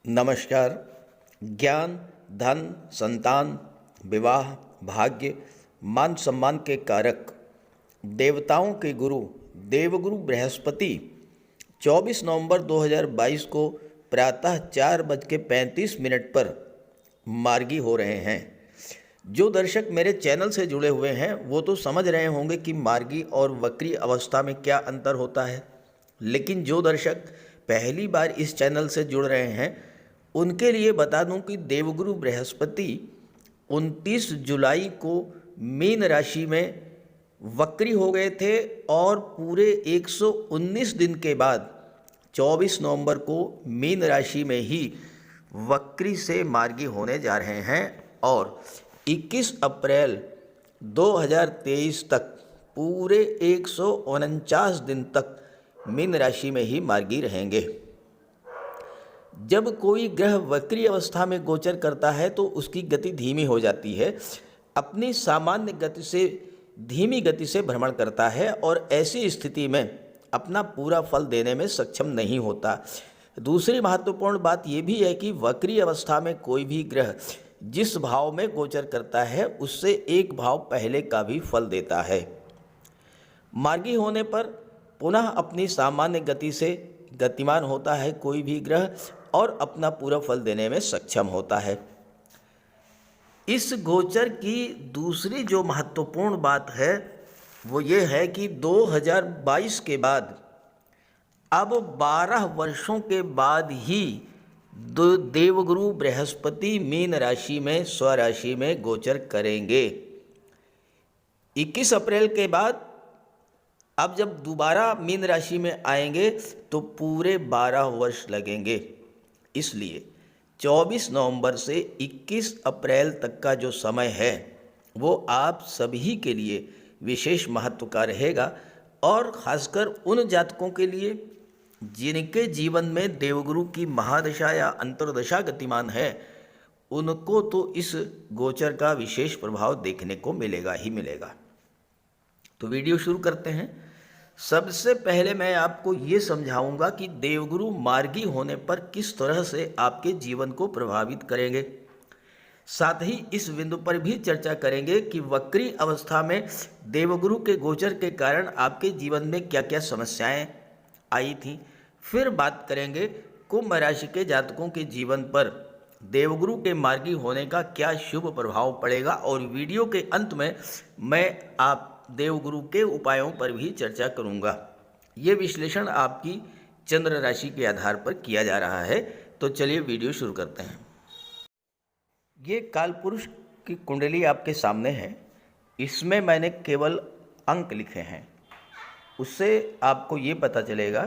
नमस्कार। ज्ञान, धन, संतान, विवाह, भाग्य, मान सम्मान के कारक देवताओं के गुरु देवगुरु बृहस्पति 24 नवंबर 2022 को प्रातः 4:35 पर मार्गी हो रहे हैं। जो दर्शक मेरे चैनल से जुड़े हुए हैं वो तो समझ रहे होंगे कि मार्गी और वक्री अवस्था में क्या अंतर होता है, लेकिन जो दर्शक पहली बार इस चैनल से जुड़ रहे हैं उनके लिए बता दूं कि देवगुरु बृहस्पति 29 जुलाई को मीन राशि में वक्री हो गए थे और पूरे 119 दिन के बाद 24 नवंबर को मीन राशि में ही वक्री से मार्गी होने जा रहे हैं और 21 अप्रैल 2023 तक पूरे 149 दिन तक मीन राशि में ही मार्गी रहेंगे। जब कोई ग्रह वक्री अवस्था में गोचर करता है तो उसकी गति धीमी हो जाती है, अपनी सामान्य गति से धीमी गति से भ्रमण करता है और ऐसी स्थिति में अपना पूरा फल देने में सक्षम नहीं होता। दूसरी महत्वपूर्ण बात यह भी है कि वक्री अवस्था में कोई भी ग्रह जिस भाव में गोचर करता है उससे एक भाव पहले का भी फल देता है। मार्गी होने पर पुनः अपनी सामान्य गति से गतिमान होता है कोई भी ग्रह और अपना पूरा फल देने में सक्षम होता है। इस गोचर की दूसरी जो महत्वपूर्ण बात है वो ये है कि 2022 के बाद अब 12 वर्षों के बाद ही देवगुरु बृहस्पति मीन राशि में स्वराशि में गोचर करेंगे। 21 अप्रैल के बाद अब जब दोबारा मीन राशि में आएंगे तो पूरे 12 वर्ष लगेंगे। इसलिए 24 नवंबर से 21 अप्रैल तक का जो समय है वो आप सभी के लिए विशेष महत्व का रहेगा और खासकर उन जातकों के लिए जिनके जीवन में देवगुरु की महादशा या अंतर्दशा गतिमान है, उनको तो इस गोचर का विशेष प्रभाव देखने को मिलेगा ही मिलेगा। तो वीडियो शुरू करते हैं। सबसे पहले मैं आपको ये समझाऊंगा कि देवगुरु मार्गी होने पर किस तरह से आपके जीवन को प्रभावित करेंगे। साथ ही इस बिंदु पर भी चर्चा करेंगे कि वक्री अवस्था में देवगुरु के गोचर के कारण आपके जीवन में क्या क्या समस्याएं आई थी। फिर बात करेंगे कुंभ राशि के जातकों के जीवन पर देवगुरु के मार्गी होने का क्या शुभ प्रभाव पड़ेगा और वीडियो के अंत में मैं आप देवगुरु के उपायों पर भी चर्चा करूंगा। ये विश्लेषण आपकी चंद्र राशि के आधार पर किया जा रहा है। तो चलिए वीडियो शुरू करते हैं। ये कालपुरुष की कुंडली आपके सामने है। इसमें मैंने केवल अंक लिखे हैं, उससे आपको ये पता चलेगा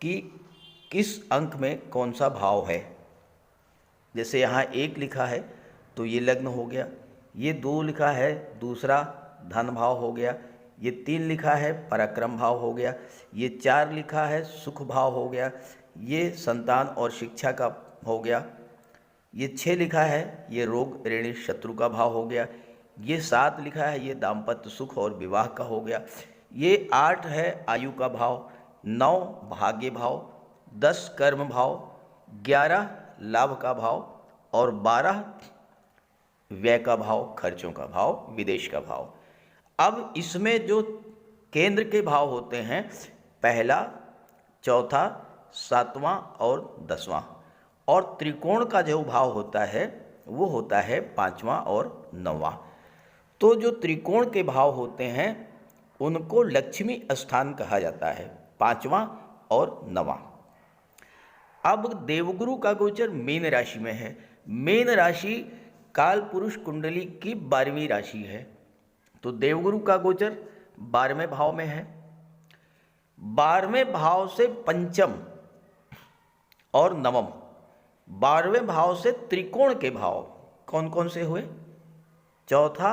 कि किस अंक में कौन सा भाव है। जैसे यहाँ 1 लिखा है तो ये लग्न हो गया, ये 2 लिखा है दूसरा धन भाव हो गया, ये 3 लिखा है पराक्रम भाव हो गया, ये 4 लिखा है सुख भाव हो गया, ये संतान और शिक्षा का हो गया, ये 6 लिखा है ये रोग ऋणी शत्रु का भाव हो गया, ये 7 लिखा है ये दाम्पत्य सुख और विवाह का हो गया, ये 8 है आयु का भाव, 9 भाग्य भाव, 10 कर्म भाव, 11 लाभ का भाव और 12 व्यय का भाव, खर्चों का भाव, विदेश का भाव। अब इसमें जो केंद्र के भाव होते हैं पहला, चौथा, 7वां और 10वां, और त्रिकोण का जो भाव होता है वो होता है 5वां और 9वां। तो जो त्रिकोण के भाव होते हैं उनको लक्ष्मी स्थान कहा जाता है, 5वां और 9वां। अब देवगुरु का गोचर मीन राशि में है। मीन राशि कालपुरुष कुंडली की 12वीं राशि है। तो देवगुरु का गोचर 12वें भाव में है। 12वें भाव से पंचम और नवम, 12वें भाव से त्रिकोण के भाव कौन कौन से हुए? चौथा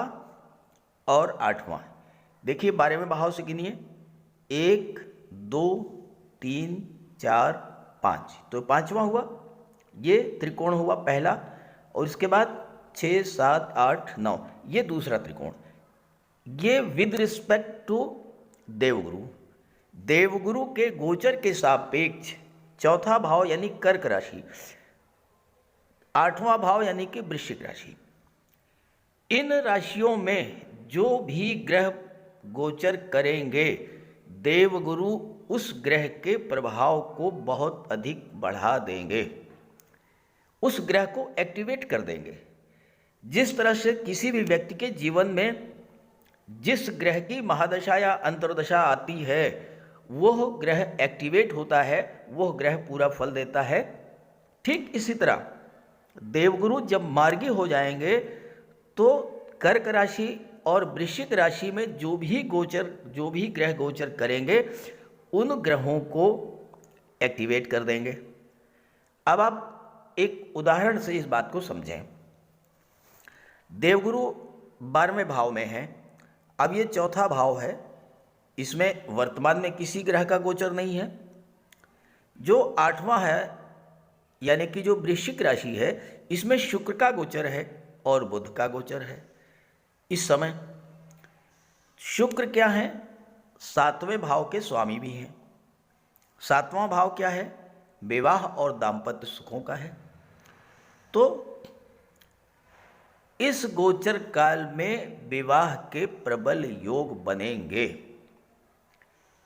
और 8वां। देखिए 12वें भाव से गिनिए, 1 2 3 4 5, तो 5वां हुआ, ये त्रिकोण हुआ पहला, और इसके बाद 6 7 8 9 ये दूसरा त्रिकोण। ये विद रिस्पेक्ट टू देवगुरु, देवगुरु के गोचर के सापेक्ष चौथा भाव यानी कर्क राशि, 8वां भाव यानी कि वृश्चिक राशि। इन राशियों में जो भी ग्रह गोचर करेंगे, देवगुरु उस ग्रह के प्रभाव को बहुत अधिक बढ़ा देंगे, उस ग्रह को एक्टिवेट कर देंगे। जिस तरह से किसी भी व्यक्ति के जीवन में जिस ग्रह की महादशा या अंतर्दशा आती है, वह ग्रह एक्टिवेट होता है, वह ग्रह पूरा फल देता है। ठीक इसी तरह देवगुरु जब मार्गी हो जाएंगे तो कर्क राशि और वृश्चिक राशि में जो भी ग्रह गोचर करेंगे, उन ग्रहों को एक्टिवेट कर देंगे। अब आप एक उदाहरण से इस बात को समझें। देवगुरु 12वें भाव में है। अब ये चौथा भाव है, इसमें वर्तमान में किसी ग्रह का गोचर नहीं है। जो 8वां है यानी कि जो वृश्चिक राशि है, इसमें शुक्र का गोचर है और बुध का गोचर है। इस समय शुक्र क्या है? 7वें भाव के स्वामी भी हैं। 7वां भाव क्या है? विवाह और दाम्पत्य सुखों का है। तो इस गोचर काल में विवाह के प्रबल योग बनेंगे।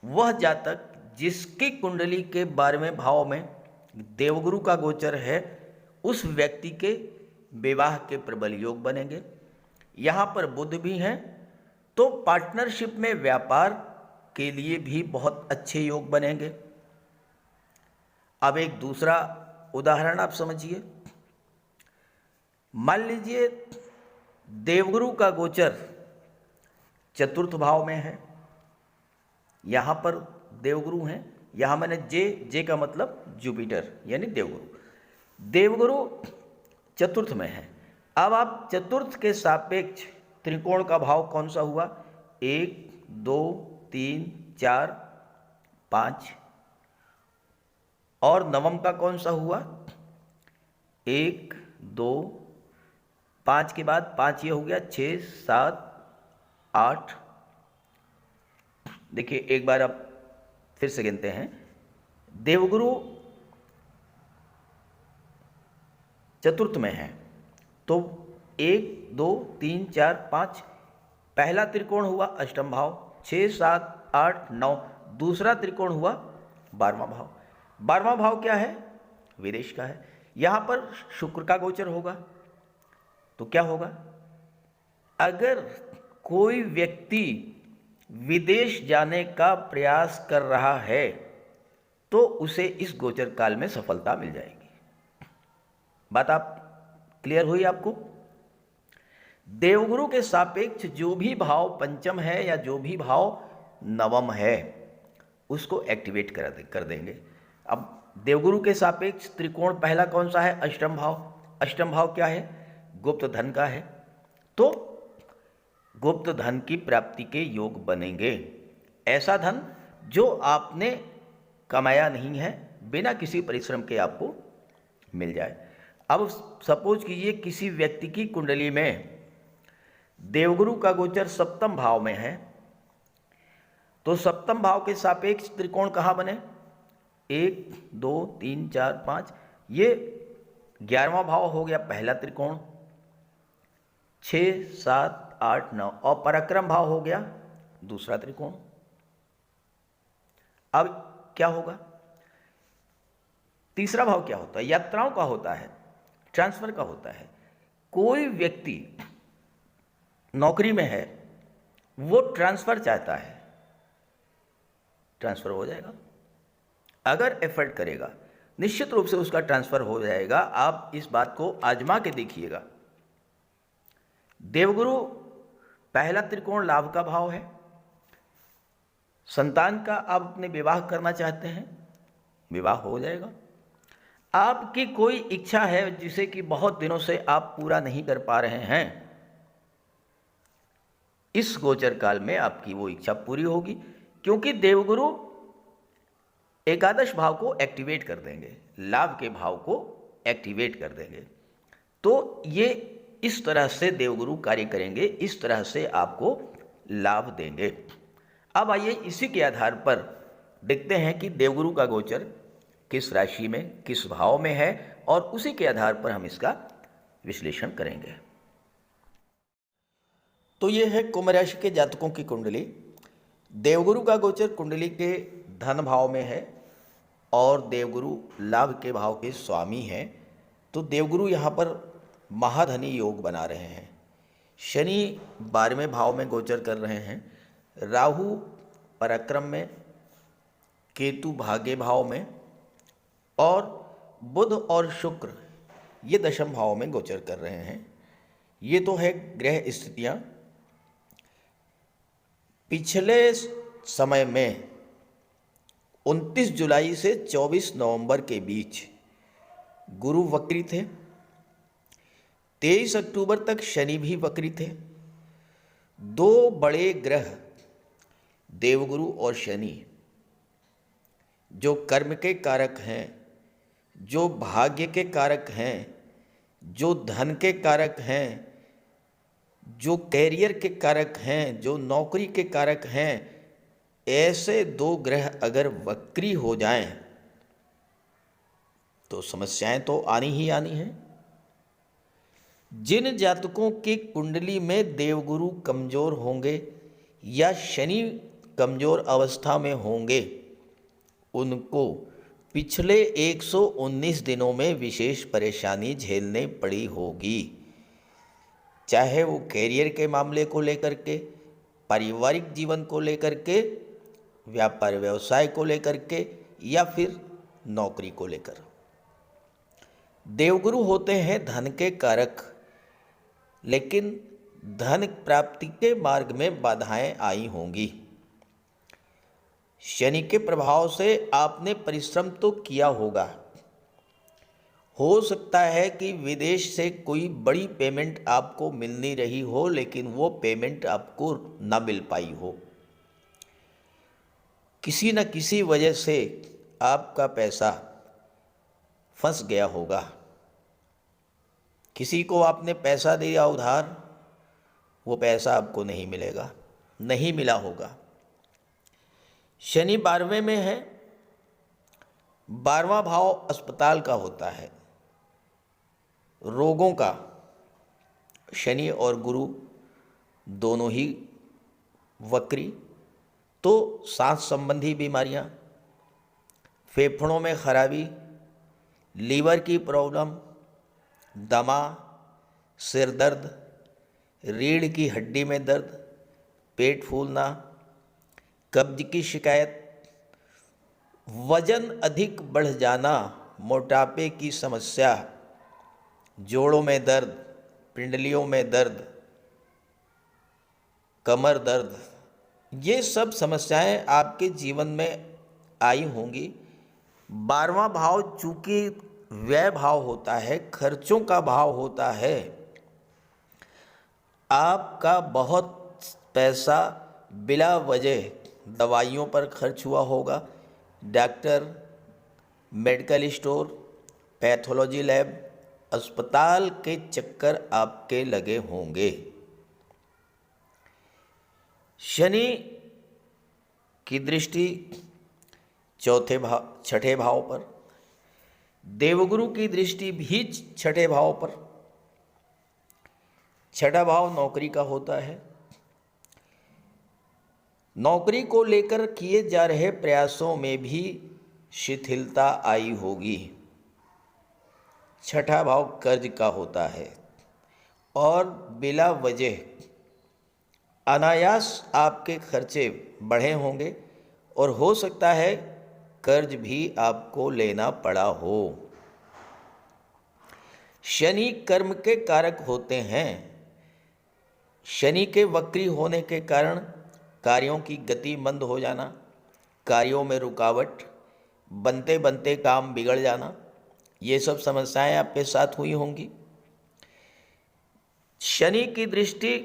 वह जातक जिसकी कुंडली के 12वें भाव में देवगुरु का गोचर है, उस व्यक्ति के विवाह के प्रबल योग बनेंगे। यहाँ पर बुध भी हैं, तो पार्टनरशिप में व्यापार के लिए भी बहुत अच्छे योग बनेंगे। अब एक दूसरा उदाहरण आप समझिए। मान लीजिए देवगुरु का गोचर 4th भाव में है। यहाँ पर देवगुरु हैं, यहाँ मैंने जे का मतलब जुपिटर यानी देवगुरु। देवगुरु 4th में है। अब आप 4th के सापेक्ष त्रिकोण का भाव कौन सा हुआ? 1 2 3 4 5। और नवम का कौन सा हुआ? 1 2 5 के बाद 5 ये हो गया, 6 7 8। देखिए एक बार आप फिर से गिनते हैं। देवगुरु 4th में है, तो 1 2 3 4 5 पहला त्रिकोण हुआ अष्टम भाव, 6 7 8 9। दूसरा त्रिकोण हुआ 12वां भाव। 12वां भाव क्या है? विदेश का है। यहाँ पर शुक्र का गोचर होगा, तो क्या होगा? अगर कोई व्यक्ति विदेश जाने का प्रयास कर रहा है, तो उसे इस गोचर काल में सफलता मिल जाएगी। बात आप क्लियर हुई आपको? देवगुरु के सापेक्ष जो भी भाव पंचम है या जो भी भाव नवम है, उसको एक्टिवेट कर देंगे। अब देवगुरु के सापेक्ष त्रिकोण पहला कौन सा है? अष्टम भाव। अष्टम भाव क्या है? गुप्त धन का है। तो गुप्त धन की प्राप्ति के योग बनेंगे। ऐसा धन जो आपने कमाया नहीं है, बिना किसी परिश्रम के आपको मिल जाए। अब सपोज कीजिए किसी व्यक्ति की कुंडली में देवगुरु का गोचर 7th भाव में है, तो 7th भाव के सापेक्ष त्रिकोण कहाँ बने? 1 2 3 4 5। ये 11वां भाव हो गया पहला त्रिकोण, 6 7 8 9। और पराक्रम भाव हो गया दूसरा त्रिकोण। अब क्या होगा? तीसरा भाव क्या होता है? यात्राओं का होता है, ट्रांसफर का होता है। कोई व्यक्ति नौकरी में है, वो ट्रांसफर चाहता है, ट्रांसफर हो जाएगा। अगर एफर्ट करेगा, निश्चित रूप से उसका ट्रांसफर हो जाएगा। आप इस बात को आजमा के देखिएगा। देवगुरु पहला त्रिकोण लाभ का भाव है। संतान का आप अपने विवाह करना चाहते हैं, विवाह हो जाएगा। आपकी कोई इच्छा है जिसे कि बहुत दिनों से आप पूरा नहीं कर पा रहे हैं, इस गोचर काल में आपकी वो इच्छा पूरी होगी, क्योंकि देवगुरु एकादश भाव को एक्टिवेट कर देंगे, लाभ के भाव को एक्टिवेट कर देंगे। तो ये इस तरह से देवगुरु कार्य करेंगे, इस तरह से आपको लाभ देंगे। अब आइए इसी के आधार पर देखते हैं कि देवगुरु का गोचर किस राशि में, किस भाव में है और उसी के आधार पर हम इसका विश्लेषण करेंगे। तो ये है कुंभ राशि के जातकों की कुंडली। देवगुरु का गोचर कुंडली के धन भाव में है और देवगुरु लाभ के भाव के स्वामी हैं। तो देवगुरु यहाँ पर महाधनी योग बना रहे हैं। शनि 12वें भाव में गोचर कर रहे हैं, राहु पराक्रम में, केतु भाग्य भाव में और बुध और शुक्र ये दशम भाव में गोचर कर रहे हैं। ये तो है ग्रह स्थितियाँ। पिछले समय में 29 जुलाई से 24 नवंबर के बीच गुरु वक्री थे। 23 अक्टूबर तक शनि भी वक्री थे। दो बड़े ग्रह देवगुरु और शनि जो कर्म के कारक हैं, जो भाग्य के कारक हैं, जो धन के कारक हैं, जो कैरियर के कारक हैं, जो नौकरी के कारक हैं, ऐसे दो ग्रह अगर वक्री हो जाएं तो समस्याएं तो आनी ही आनी हैं। जिन जातकों की कुंडली में देवगुरु कमजोर होंगे या शनि कमजोर अवस्था में होंगे, उनको पिछले 119 दिनों में विशेष परेशानी झेलनी पड़ी होगी। चाहे वो कैरियर के मामले को लेकर के, पारिवारिक जीवन को लेकर के, व्यापार व्यवसाय को लेकर के या फिर नौकरी को लेकर। देवगुरु होते हैं धन के कारक, लेकिन धन प्राप्ति के मार्ग में बाधाएं आई होंगी। शनि के प्रभाव से आपने परिश्रम तो किया होगा। हो सकता है कि विदेश से कोई बड़ी पेमेंट आपको मिलनी रही हो, लेकिन वो पेमेंट आपको ना मिल पाई हो। किसी न किसी वजह से आपका पैसा फंस गया होगा। किसी को आपने पैसा दिया उधार, वो पैसा आपको नहीं मिलेगा, नहीं मिला होगा। शनि 12वें में है। 12वां भाव अस्पताल का होता है, रोगों का। शनि और गुरु दोनों ही वक्री, तो सांस संबंधी बीमारियां, फेफड़ों में खराबी, लीवर की प्रॉब्लम, दमा, सिर दर्द, रीढ़ की हड्डी में दर्द, पेट फूलना, कब्ज की शिकायत, वजन अधिक बढ़ जाना, मोटापे की समस्या, जोड़ों में दर्द, पिंडलियों में दर्द, कमर दर्द, ये सब समस्याएं आपके जीवन में आई होंगी। 12वां भाव चूंकि व्यय भाव होता है, खर्चों का भाव होता है, आपका बहुत पैसा बिला वजह दवाइयों पर खर्च हुआ होगा। Doctor, medical store, pathology lab, अस्पताल के चक्कर आपके लगे होंगे। शनि की दृष्टि छठे भाव पर, देवगुरु की दृष्टि भी छठे भाव पर। छठा भाव नौकरी का होता है। नौकरी को लेकर किए जा रहे प्रयासों में भी शिथिलता आई होगी। छठा भाव कर्ज का होता है और बिला वजह अनायास आपके खर्चे बढ़े होंगे और हो सकता है कर्ज भी आपको लेना पड़ा हो। शनि कर्म के कारक होते हैं। शनि के वक्री होने के कारण कार्यों की गति मंद हो जाना, कार्यों में रुकावट, बनते बनते काम बिगड़ जाना, ये सब समस्याएं आपके साथ हुई होंगी। शनि की दृष्टि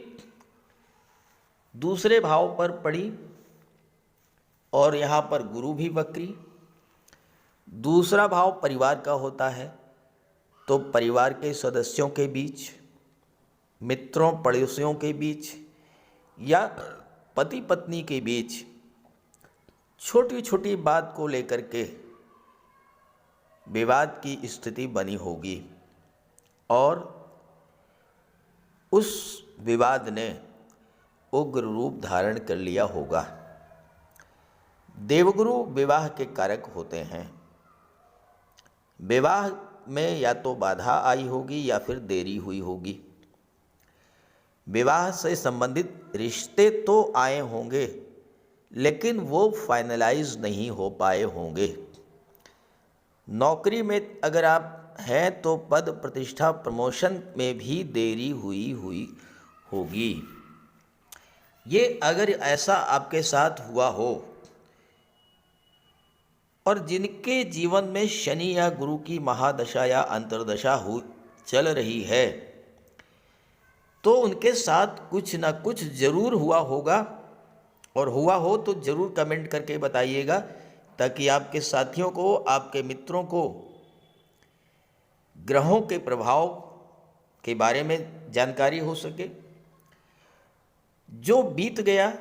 दूसरे भाव पर पड़ी और यहाँ पर गुरु भी वक्री। दूसरा भाव परिवार का होता है, तो परिवार के सदस्यों के बीच, मित्रों पड़ोसियों के बीच या पति पत्नी के बीच छोटी छोटी बात को लेकर के विवाद की स्थिति बनी होगी और उस विवाद ने उग्र रूप धारण कर लिया होगा। देवगुरु विवाह के कारक होते हैं। विवाह में या तो बाधा आई होगी या फिर देरी हुई होगी। विवाह से संबंधित रिश्ते तो आए होंगे लेकिन वो फाइनलाइज नहीं हो पाए होंगे। नौकरी में अगर आप हैं तो पद प्रतिष्ठा प्रमोशन में भी देरी हुई होगी। ये अगर ऐसा आपके साथ हुआ हो और जिनके जीवन में शनि या गुरु की महादशा या अंतर्दशा चल रही है तो उनके साथ कुछ ना कुछ जरूर हुआ होगा, और हुआ हो तो ज़रूर कमेंट करके बताइएगा ताकि आपके साथियों को, आपके मित्रों को ग्रहों के प्रभाव के बारे में जानकारी हो सके। जो बीत गया,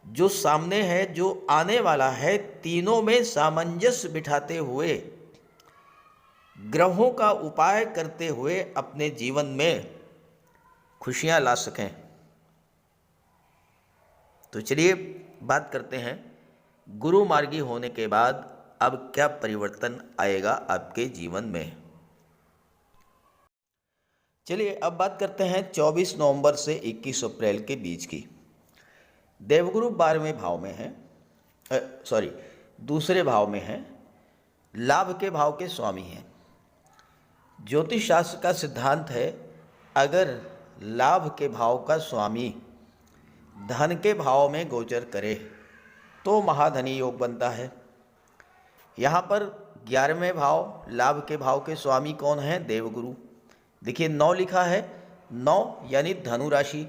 जो सामने है, जो आने वाला है, तीनों में सामंजस्य बिठाते हुए, ग्रहों का उपाय करते हुए अपने जीवन में खुशियां ला सकें। तो चलिए बात करते हैं गुरु मार्गी होने के बाद अब क्या परिवर्तन आएगा आपके जीवन में। चलिए अब बात करते हैं 24 नवंबर से 21 अप्रैल के बीच की। देवगुरु 12वें भाव में है, दूसरे भाव में है, लाभ के भाव के स्वामी हैं। ज्योतिष शास्त्र का सिद्धांत है अगर लाभ के भाव का स्वामी धन के भाव में गोचर करे तो महाधनी योग बनता है। यहाँ पर 11वें भाव लाभ के भाव के स्वामी कौन है? देवगुरु। देखिए 9 लिखा है, 9 यानी धनु राशि,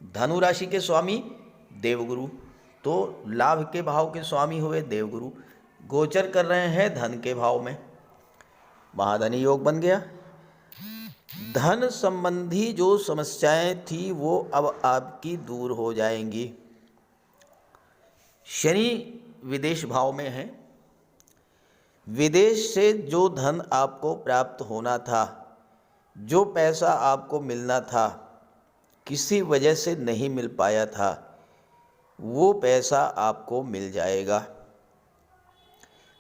धनु राशि के स्वामी देवगुरु, तो लाभ के भाव के स्वामी हुए देवगुरु, गोचर कर रहे हैं धन के भाव में, महाधनी योग बन गया। धन संबंधी जो समस्याएं थी वो अब आपकी दूर हो जाएंगी। शनि विदेश भाव में है, विदेश से जो धन आपको प्राप्त होना था, जो पैसा आपको मिलना था, किसी वजह से नहीं मिल पाया था, वो पैसा आपको मिल जाएगा।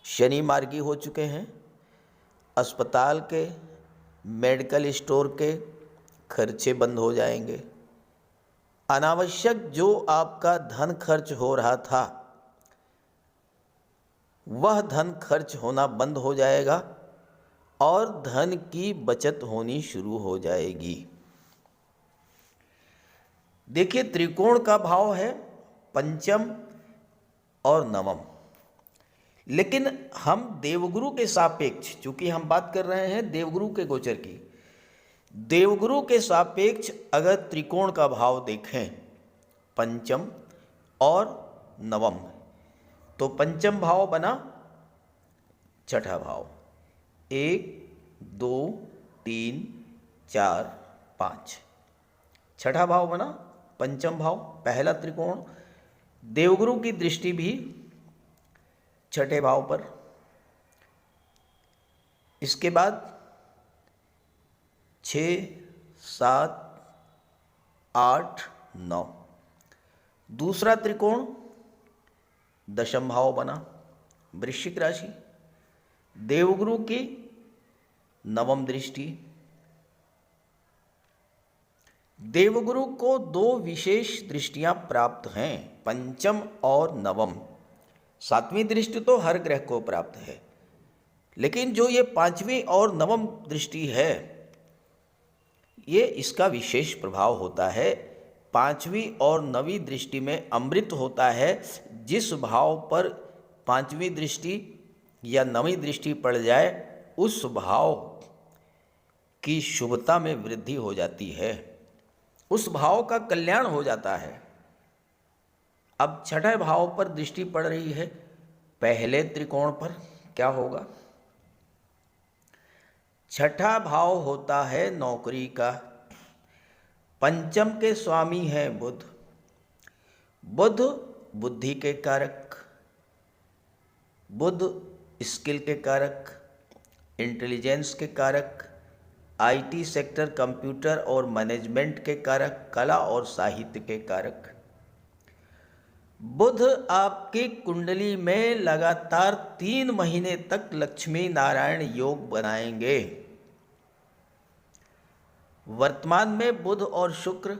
शनि मार्गी हो चुके हैं, अस्पताल के, मेडिकल स्टोर के खर्चे बंद हो जाएंगे। अनावश्यक जो आपका धन खर्च हो रहा था वह धन खर्च होना बंद हो जाएगा और धन की बचत होनी शुरू हो जाएगी। देखिए त्रिकोण का भाव है पंचम और नवम, लेकिन हम देवगुरु के सापेक्ष, चूंकि हम बात कर रहे हैं देवगुरु के गोचर की, देवगुरु के सापेक्ष अगर त्रिकोण का भाव देखें पंचम और नवम, तो पंचम भाव बना छठा भाव, 1 2 3 4 5, छठा भाव बना पंचम भाव, पहला त्रिकोण। देवगुरु की दृष्टि भी छठे भाव पर। इसके बाद 6 7 8 9, दूसरा त्रिकोण दशम भाव बना, वृश्चिक राशि, देवगुरु की नवम दृष्टि। देवगुरु को 2 विशेष दृष्टियां प्राप्त हैं, पंचम और नवम। 7वीं दृष्टि तो हर ग्रह को प्राप्त है, लेकिन जो ये 5वीं और नवम दृष्टि है, ये इसका विशेष प्रभाव होता है। 5वीं और 9वीं दृष्टि में अमृत होता है। जिस भाव पर 5वीं दृष्टि या 9वीं दृष्टि पड़ जाए उस भाव की शुभता में वृद्धि हो जाती है, उस भाव का कल्याण हो जाता है। अब छठे भाव पर दृष्टि पड़ रही है, पहले त्रिकोण पर, क्या होगा? छठा भाव होता है नौकरी का, पंचम के स्वामी है बुध। बुध बुद्धि के कारक, बुध स्किल के कारक, इंटेलिजेंस के कारक, आईटी सेक्टर, कंप्यूटर और मैनेजमेंट के कारक, कला और साहित्य के कारक। बुध आपकी कुंडली में लगातार 3 महीने तक लक्ष्मी नारायण योग बनाएंगे। वर्तमान में बुध और शुक्र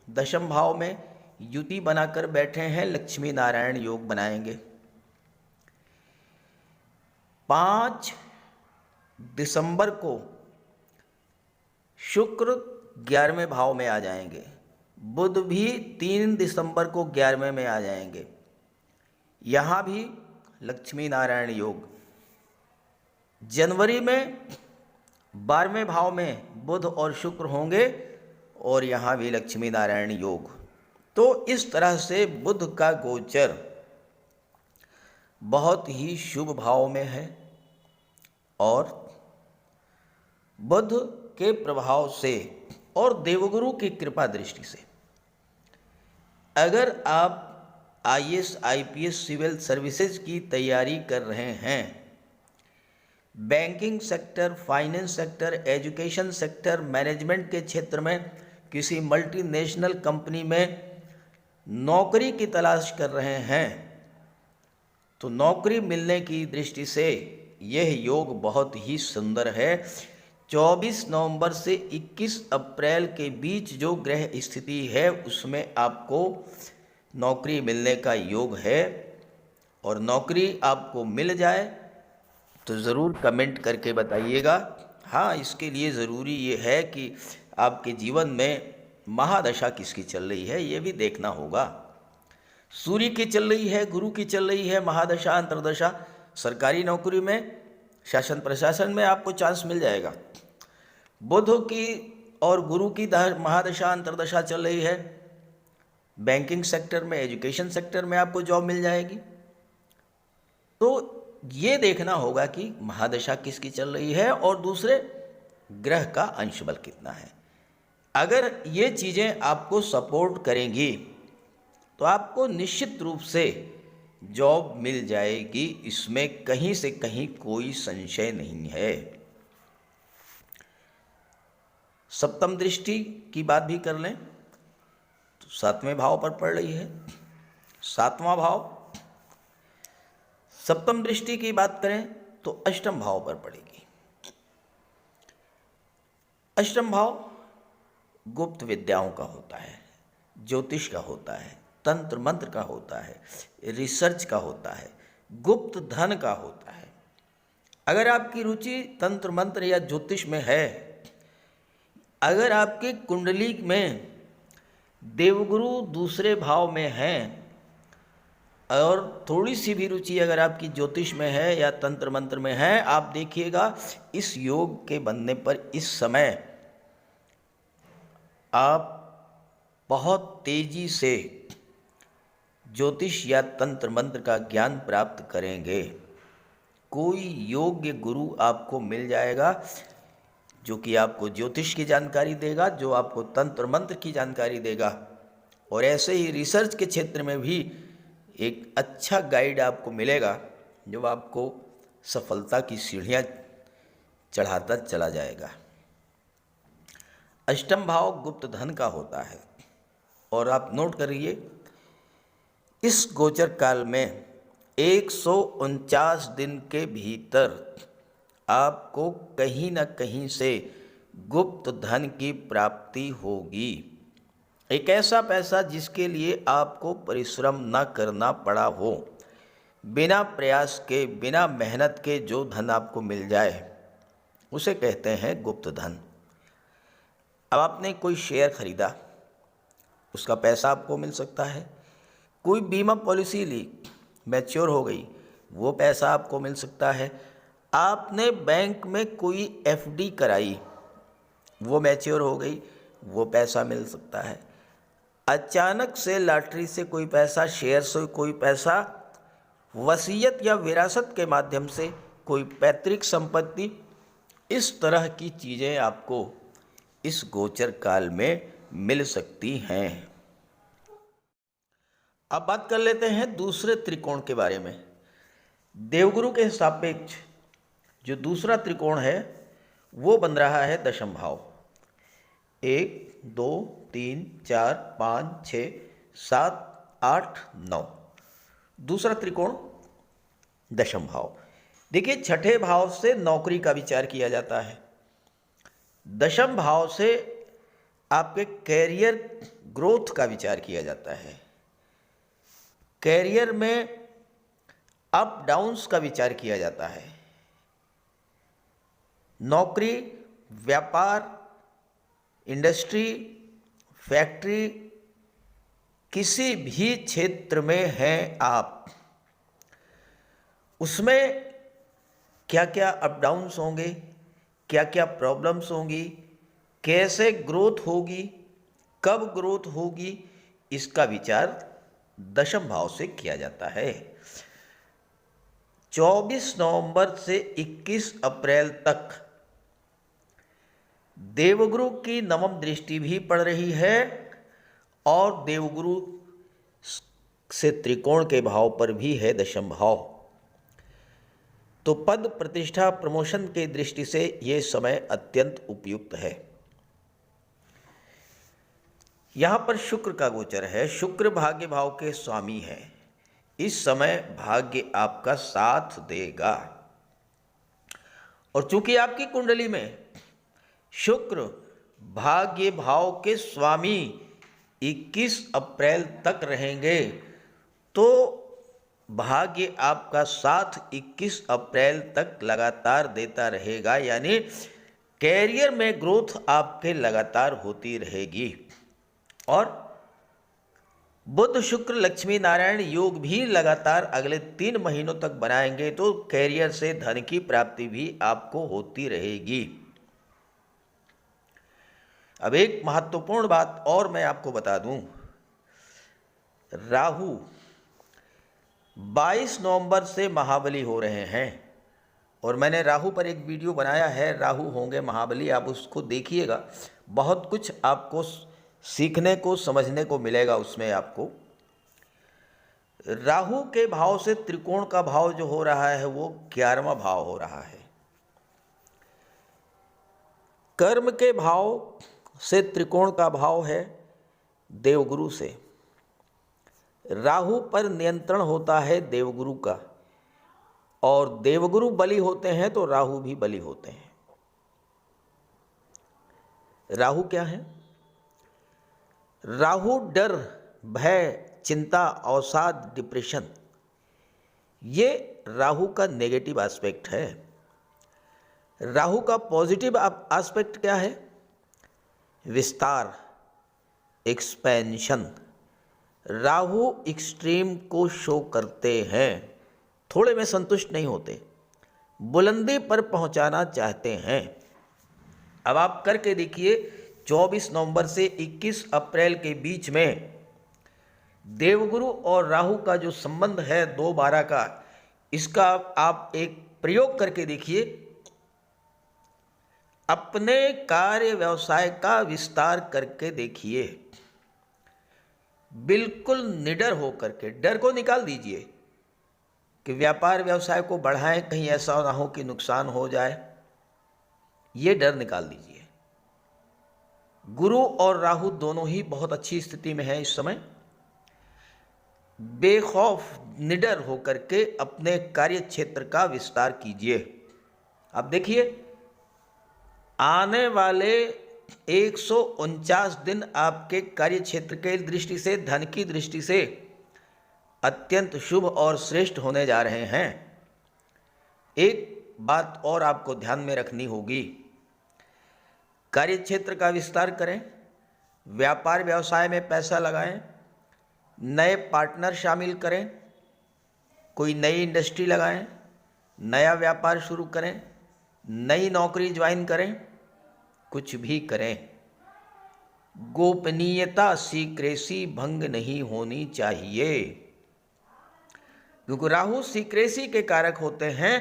दशम भाव में युति बनाकर बैठे हैं, लक्ष्मी नारायण योग बनाएंगे। 5 दिसंबर को शुक्र 11वें भाव में आ जाएंगे, बुध भी 3 दिसंबर को 11वें में आ जाएंगे। यहाँ भी लक्ष्मी नारायण योग। जनवरी में 12वें भाव में बुध और शुक्र होंगे और यहाँ भी लक्ष्मी नारायण योग। तो इस तरह से बुध का गोचर बहुत ही शुभ भाव में है और बुध के प्रभाव से और देवगुरु की कृपा दृष्टि से अगर आप आईएएस, आईपीएस, सिविल सर्विसेज की तैयारी कर रहे हैं, banking sector, finance sector, education sector, management के क्षेत्र में किसी मल्टीनेशनल कंपनी में नौकरी की तलाश कर रहे हैं, तो नौकरी मिलने की दृष्टि से यह योग बहुत ही सुंदर है। 24 नवंबर से 21 अप्रैल के बीच जो ग्रह स्थिति है उसमें आपको नौकरी मिलने का योग है और नौकरी आपको मिल जाए तो ज़रूर कमेंट करके बताइएगा। हाँ, इसके लिए ज़रूरी ये है कि आपके जीवन में महादशा किसकी चल रही है ये भी देखना होगा। सूर्य की चल रही है, गुरु की चल रही है महादशा, अंतर्दशा। सरकारी नौकरी में, शासन प्रशासन में आपको चांस मिल जाएगा। बुध की और गुरु की महादशा, अंतर्दशा चल रही है, बैंकिंग सेक्टर में, एजुकेशन सेक्टर में आपको जॉब मिल जाएगी। तो ये देखना होगा कि महादशा किसकी चल रही है और दूसरे ग्रह का अंश बल कितना है। अगर ये चीज़ें आपको सपोर्ट करेंगी तो आपको निश्चित रूप से जॉब मिल जाएगी, इसमें कहीं से कहीं कोई संशय नहीं है। सप्तम दृष्टि की बात भी कर लें तो 7वें भाव पर पड़ रही है। 7वां भाव, सप्तम दृष्टि की बात करें तो अष्टम भाव पर पड़ेगी। अष्टम भाव गुप्त विद्याओं का होता है, ज्योतिष का होता है, तंत्र मंत्र का होता है, रिसर्च का होता है, गुप्त धन का होता है। अगर आपकी रुचि तंत्र मंत्र या ज्योतिष में है, अगर आपकी कुंडली में देवगुरु दूसरे भाव में हैं और थोड़ी सी भी रुचि अगर आपकी ज्योतिष में है या तंत्र मंत्र में है, आप देखिएगा इस योग के बनने पर इस समय आप बहुत तेजी से ज्योतिष या तंत्र मंत्र का ज्ञान प्राप्त करेंगे। कोई योग्य गुरु आपको मिल जाएगा जो कि आपको ज्योतिष की जानकारी देगा, जो आपको तंत्र मंत्र की जानकारी देगा और ऐसे ही रिसर्च के क्षेत्र में भी एक अच्छा गाइड आपको मिलेगा जो आपको सफलता की सीढ़ियाँ चढ़ाता चला जाएगा। अष्टम भाव गुप्त धन का होता है और आप नोट करिए इस गोचर काल में 149 दिन के भीतर आपको कहीं न कहीं से गुप्त धन की प्राप्ति होगी। एक ऐसा पैसा जिसके लिए आपको परिश्रम न करना पड़ा हो, बिना प्रयास के, बिना मेहनत के जो धन आपको मिल जाए उसे कहते हैं गुप्त धन। अब आपने कोई शेयर खरीदा, उसका पैसा आपको मिल सकता है। कोई बीमा पॉलिसी ली, मैच्योर हो गई, वो पैसा आपको मिल सकता है। आपने बैंक में कोई एफडी कराई, वो मैच्योर हो गई, वो पैसा मिल सकता है। अचानक से लॉटरी से कोई पैसा, शेयर से कोई पैसा, वसीयत या विरासत के माध्यम से कोई पैतृक संपत्ति, इस तरह की चीज़ें आपको इस गोचर काल में मिल सकती हैं। अब बात कर लेते हैं दूसरे त्रिकोण के बारे में। देवगुरु के सापेक्ष जो दूसरा त्रिकोण है वो बन रहा है दशम भाव। 1 2 3 4 5 6 7 8 9, दूसरा त्रिकोण दशम भाव। देखिए छठे भाव से नौकरी का विचार किया जाता है, दशम भाव से आपके कैरियर ग्रोथ का विचार किया जाता है, कैरियर में अप डाउन्स का विचार किया जाता है। नौकरी, व्यापार, इंडस्ट्री, फैक्ट्री, किसी भी क्षेत्र में हैं आप, उसमें क्या क्या अप डाउन्स होंगे, क्या क्या प्रॉब्लम्स होंगी, कैसे ग्रोथ होगी, कब ग्रोथ होगी, इसका विचार दशम भाव से किया जाता है। 24 नवंबर से 21 अप्रैल तक देवगुरु की नवम दृष्टि भी पड़ रही है और देवगुरु से त्रिकोण के भाव पर भी है दशम भाव। तो पद, प्रतिष्ठा, प्रमोशन के दृष्टि से ये समय अत्यंत उपयुक्त है। यहाँ पर शुक्र का गोचर है, शुक्र भाग्य भाव के स्वामी हैं। इस समय भाग्य आपका साथ देगा और चूंकि आपकी कुंडली में शुक्र भाग्य भाव के स्वामी 21 अप्रैल तक रहेंगे तो भाग्य आपका साथ 21 अप्रैल तक लगातार देता रहेगा, यानी कैरियर में ग्रोथ आपके लगातार होती रहेगी। और बुध शुक्र लक्ष्मी नारायण योग भी लगातार अगले 3 महीनों तक बनाएंगे तो कैरियर से धन की प्राप्ति भी आपको होती रहेगी। अब एक महत्वपूर्ण बात और मैं आपको बता दूं, राहु 22 नवंबर से महाबली हो रहे हैं और मैंने राहु पर एक वीडियो बनाया है, राहु होंगे महाबली, आप उसको देखिएगा, बहुत कुछ आपको सीखने को समझने को मिलेगा उसमें। आपको राहु के भाव से त्रिकोण का भाव जो हो रहा है वो 11वां भाव हो रहा है। कर्म के भाव से त्रिकोण का भाव है देवगुरु से, राहु पर नियंत्रण होता है देवगुरु का और देवगुरु बली होते हैं तो राहु भी बली होते हैं। राहु क्या है? राहु डर, भय, चिंता, अवसाद, डिप्रेशन, ये राहु का नेगेटिव एस्पेक्ट है। राहु का पॉजिटिव एस्पेक्ट क्या है? विस्तार, एक्सपेंशन। राहु एक्सट्रीम को शो करते हैं, थोड़े में संतुष्ट नहीं होते, बुलंदी पर पहुंचाना चाहते हैं। अब आप करके देखिए, 24 नवंबर से 21 अप्रैल के बीच में देवगुरु और राहु का जो संबंध है 2-12 का, इसका आप एक प्रयोग करके देखिए। अपने कार्य व्यवसाय का विस्तार करके देखिए, बिल्कुल निडर होकर के, डर को निकाल दीजिए कि व्यापार व्यवसाय को बढ़ाएं, कहीं ऐसा ना हो कि नुकसान हो जाए, ये डर निकाल दीजिए। गुरु और राहु दोनों ही बहुत अच्छी स्थिति में हैं इस समय। बेखौफ निडर होकर के अपने कार्य क्षेत्र का विस्तार कीजिए। अब देखिए, आने वाले 149 दिन आपके कार्य क्षेत्र के दृष्टि से, धन की दृष्टि से अत्यंत शुभ और श्रेष्ठ होने जा रहे हैं। एक बात और आपको ध्यान में रखनी होगी, कार्य क्षेत्र का विस्तार करें, व्यापार व्यवसाय में पैसा लगाएं, नए पार्टनर शामिल करें, कोई नई इंडस्ट्री लगाएं, नया व्यापार शुरू करें, नई नौकरी ज्वाइन करें, कुछ भी करें, गोपनीयता, सीक्रेसी भंग नहीं होनी चाहिए, क्योंकि राहु सीक्रेसी के कारक होते हैं।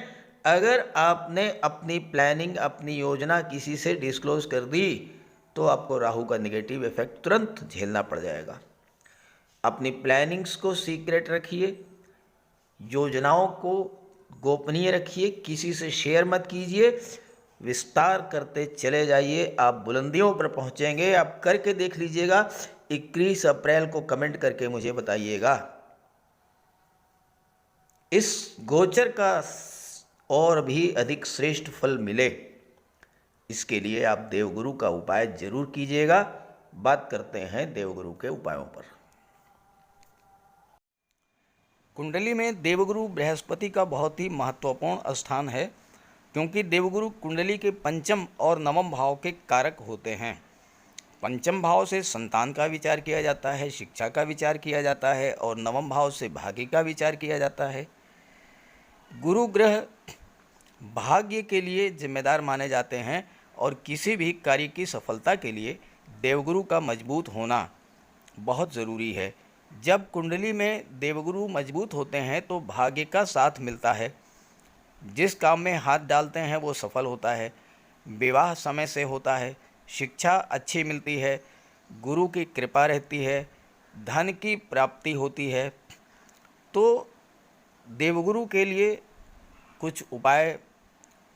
अगर आपने अपनी प्लानिंग, अपनी योजना किसी से डिस्क्लोज कर दी तो आपको राहु का नेगेटिव इफेक्ट तुरंत झेलना पड़ जाएगा। अपनी प्लानिंग्स को सीक्रेट रखिए, योजनाओं को गोपनीय रखिए, किसी से शेयर मत कीजिए, विस्तार करते चले जाइए, आप बुलंदियों पर पहुंचेंगे। आप करके देख लीजिएगा, 21 अप्रैल को कमेंट करके मुझे बताइएगा। इस गोचर का और भी अधिक श्रेष्ठ फल मिले, इसके लिए आप देवगुरु का उपाय जरूर कीजिएगा। बात करते हैं देवगुरु के उपायों पर। कुंडली में देवगुरु बृहस्पति का बहुत ही महत्वपूर्ण स्थान है, क्योंकि देवगुरु कुंडली के पंचम और नवम भाव के कारक होते हैं। पंचम भाव से संतान का विचार किया जाता है, शिक्षा का विचार किया जाता है, और नवम भाव से भाग्य का विचार किया जाता है। गुरु ग्रह भाग्य के लिए जिम्मेदार माने जाते हैं, और किसी भी कार्य की सफलता के लिए देवगुरु का मजबूत होना बहुत ज़रूरी है। जब कुंडली में देवगुरु मजबूत होते हैं तो भाग्य का साथ मिलता है, जिस काम में हाथ डालते हैं वो सफल होता है, विवाह समय से होता है, शिक्षा अच्छी मिलती है, गुरु की कृपा रहती है, धन की प्राप्ति होती है। तो देवगुरु के लिए कुछ उपाय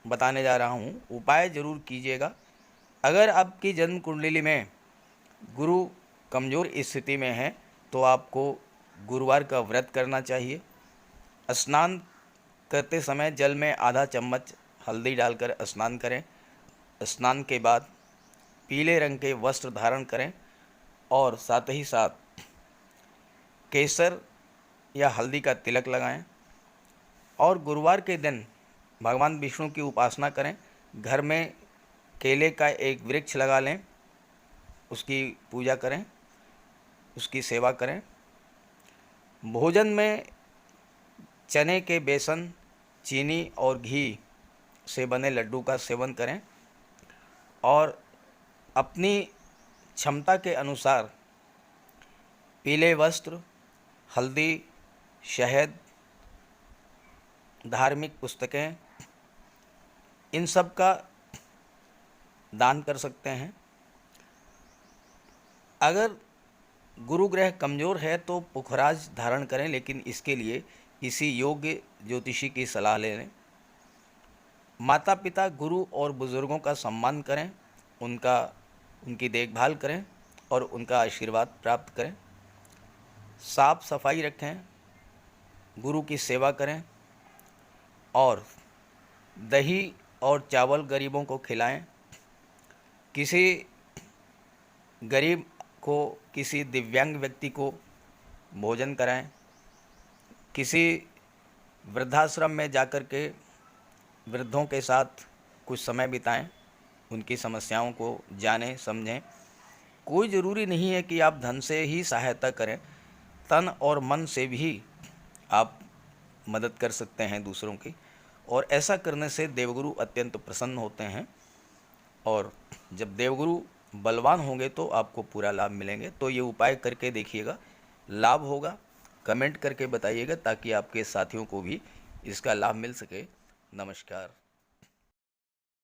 बताने जा रहा हूँ, उपाय ज़रूर कीजिएगा। अगर आपकी जन्म कुंडली में गुरु कमज़ोर स्थिति में है तो आपको गुरुवार का व्रत करना चाहिए। स्नान करते समय जल में आधा चम्मच हल्दी डालकर स्नान करें। स्नान के बाद पीले रंग के वस्त्र धारण करें, और साथ ही साथ केसर या हल्दी का तिलक लगाएं। और गुरुवार के दिन भगवान विष्णु की उपासना करें। घर में केले का एक वृक्ष लगा लें, उसकी पूजा करें, उसकी सेवा करें। भोजन में चने के बेसन, चीनी और घी से बने लड्डू का सेवन करें, और अपनी क्षमता के अनुसार पीले वस्त्र, हल्दी, शहद, धार्मिक पुस्तकें, इन सब का दान कर सकते हैं। अगर गुरु ग्रह कमज़ोर है तो पुखराज धारण करें, लेकिन इसके लिए किसी योग्य ज्योतिषी की सलाह ले लें। माता पिता, गुरु और बुज़ुर्गों का सम्मान करें, उनकी देखभाल करें और उनका आशीर्वाद प्राप्त करें। साफ सफाई रखें, गुरु की सेवा करें, और दही और चावल गरीबों को खिलाएं। किसी गरीब को, किसी दिव्यांग व्यक्ति को भोजन कराएं। किसी वृद्धाश्रम में जाकर के वृद्धों के साथ कुछ समय बिताएं, उनकी समस्याओं को जानें, समझें। कोई ज़रूरी नहीं है कि आप धन से ही सहायता करें, तन और मन से भी आप मदद कर सकते हैं दूसरों की, और ऐसा करने से देवगुरु अत्यंत प्रसन्न होते हैं। और जब देवगुरु बलवान होंगे तो आपको पूरा लाभ मिलेंगे। तो ये उपाय करके देखिएगा, लाभ होगा। कमेंट करके बताइएगा ताकि आपके साथियों को भी इसका लाभ मिल सके। नमस्कार।